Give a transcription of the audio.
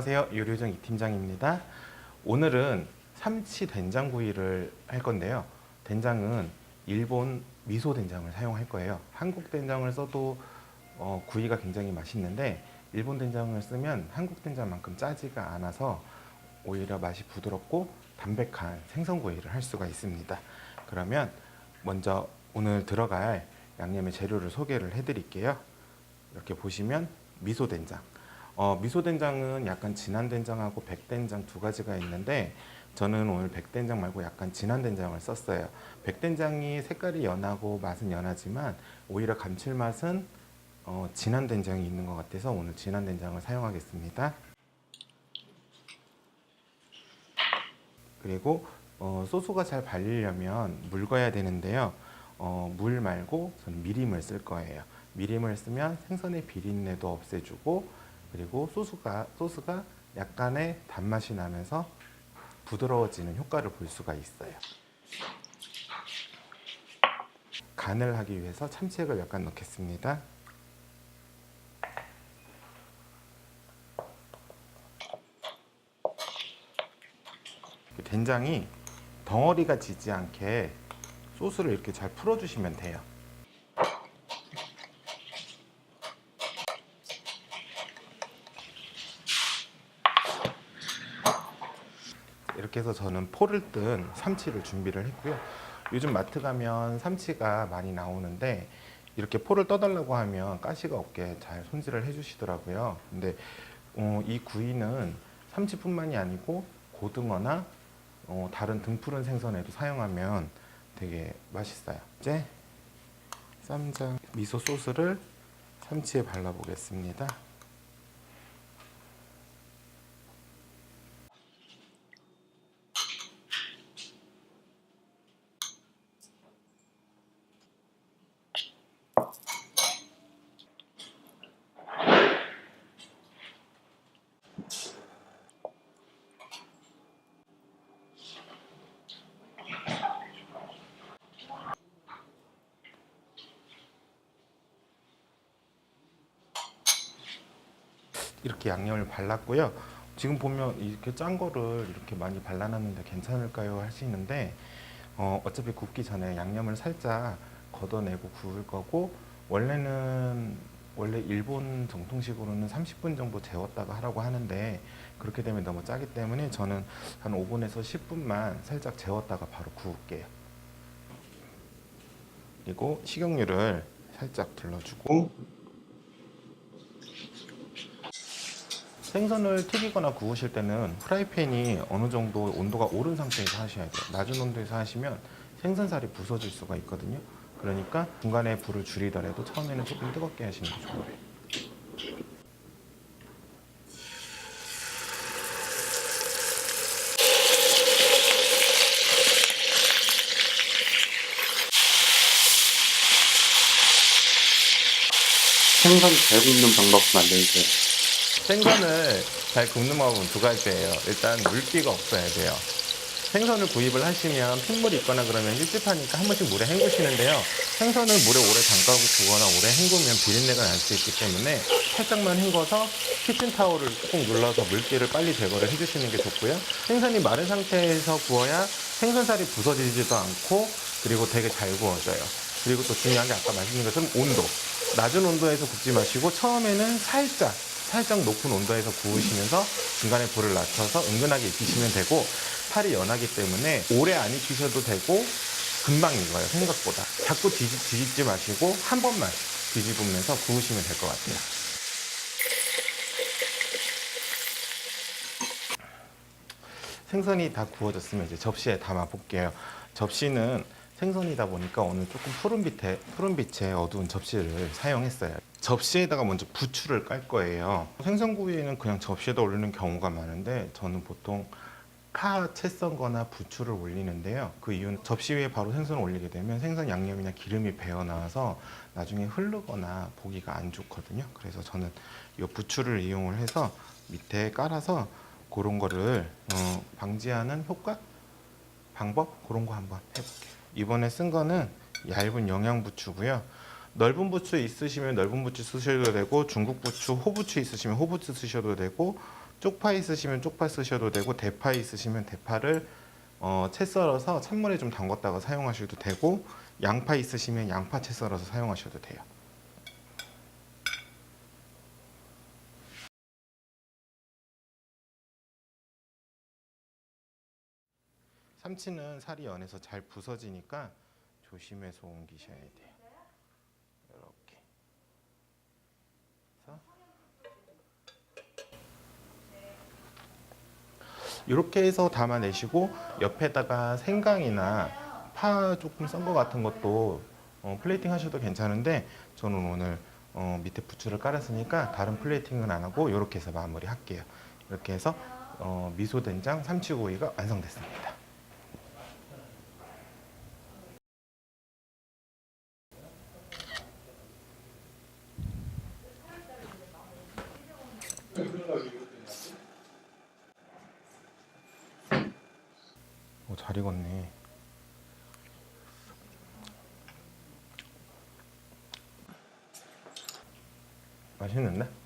안녕하세요. 요리요정 이 팀장입니다. 오늘은 삼치 된장구이를 할 건데요. 된장은 일본 미소 된장을 사용할 거예요. 한국 된장을 써도 구이가 굉장히 맛있는데 일본 된장을 쓰면 한국 된장만큼 짜지가 않아서 오히려 맛이 부드럽고 담백한 생선구이를 할 수가 있습니다. 그러면 먼저 오늘 들어갈 양념의 재료를 소개를 해드릴게요. 이렇게 보시면 미소된장. 미소된장은 약간 진한 된장하고 백된장 두 가지가 있는데 저는 오늘 백된장 말고 약간 진한 된장을 썼어요. 백된장이 색깔이 연하고 맛은 연하지만 오히려 감칠맛은 진한 된장이 있는 것 같아서 오늘 진한 된장을 사용하겠습니다. 그리고 소스가 잘 발리려면 물 넣어야 되는데요. 물 말고 저는 미림을 쓸 거예요. 미림을 쓰면 생선의 비린내도 없애주고 그리고 소스가 약간의 단맛이 나면서 부드러워지는 효과를 볼 수가 있어요. 간을 하기 위해서 참치액을 약간 넣겠습니다. 된장이 덩어리가 지지 않게 소스를 이렇게 잘 풀어주시면 돼요. 이렇게 해서 저는 포를 뜬 삼치를 준비를 했고요. 요즘 마트 가면 삼치가 많이 나오는데 이렇게 포를 떠달라고 하면 가시가 없게 잘 손질을 해주시더라고요. 근데 이 구이는 삼치뿐만이 아니고 고등어나 다른 등푸른 생선에도 사용하면 되게 맛있어요. 이제 쌈장 미소 소스를 삼치에 발라보겠습니다. 이렇게 양념을 발랐고요. 지금 보면 이렇게 짠 거를 이렇게 많이 발라놨는데 괜찮을까요? 하시는데 어차피 굽기 전에 양념을 살짝 걷어내고 구울 거고 원래 일본 정통식으로는 30분 정도 재웠다가 하라고 하는데 그렇게 되면 너무 짜기 때문에 저는 한 5분에서 10분만 살짝 재웠다가 바로 구울게요. 그리고 식용유를 살짝 둘러주고 생선을 튀기거나 구우실 때는 프라이팬이 어느 정도 온도가 오른 상태에서 하셔야 돼요. 낮은 온도에서 하시면 생선살이 부서질 수가 있거든요. 그러니까 중간에 불을 줄이더라도 처음에는 조금 뜨겁게 하시는 게 좋아요. 생선 잘 굽는 방법 좀 알려주세요. 생선을 잘 굽는 방법은 두 가지예요. 일단 물기가 없어야 돼요. 생선을 구입을 하시면 핏물이 있거나 그러면 찝찝하니까 한 번씩 물에 헹구시는데요. 생선을 물에 오래 담가고 두거나 오래 헹구면 비린내가 날 수 있기 때문에 살짝만 헹궈서 키친타올을 꾹 눌러서 물기를 빨리 제거를 해주시는 게 좋고요. 생선이 마른 상태에서 구워야 생선살이 부서지지도 않고 그리고 되게 잘 구워져요. 그리고 또 중요한 게 아까 말씀드린 것처럼 온도. 낮은 온도에서 굽지 마시고 처음에는 살짝 높은 온도에서 구우시면서 중간에 불을 낮춰서 은근하게 익히시면 되고 살이 연하기 때문에 오래 안 익히셔도 되고 금방 익어요. 생각보다. 자꾸 뒤집지 마시고 한 번만 뒤집으면서 구우시면 될 것 같아요. 생선이 다 구워졌으면 이제 접시에 담아 볼게요. 접시는 생선이다 보니까 오늘 조금 푸른빛의 어두운 접시를 사용했어요. 접시에다가 먼저 부추를 깔 거예요. 생선구이에는 그냥 접시에다 올리는 경우가 많은데 저는 보통 채 썬 거나 부추를 올리는데요. 그 이유는 접시 위에 바로 생선을 올리게 되면 생선 양념이나 기름이 배어 나와서 나중에 흐르거나 보기가 안 좋거든요. 그래서 저는 이 부추를 이용을 해서 밑에 깔아서 그런 거를 방지하는 방법 그런 거 한번 해볼게요. 이번에 쓴 거는 얇은 영양부추고요. 넓은 부추 있으시면 넓은 부추 쓰셔도 되고 중국 부추, 호부추 있으시면 호부추 쓰셔도 되고 쪽파 있으시면 쪽파 쓰셔도 되고 대파 있으시면 대파를 채 썰어서 찬물에 좀 담갔다가 사용하셔도 되고 양파 있으시면 양파 채 썰어서 사용하셔도 돼요. 삼치는 살이 연해서 잘 부서지니까 조심해서 옮기셔야 돼요. 이렇게. 그래서 이렇게 해서 담아내시고 옆에다가 생강이나 파 조금 썬 거 같은 것도 플레이팅 하셔도 괜찮은데 저는 오늘 밑에 부추를 깔았으니까 다른 플레이팅은 안 하고 이렇게 해서 마무리 할게요. 이렇게 해서 미소된장 삼치구이가 완성됐습니다. 잘 익었네. 맛있는데?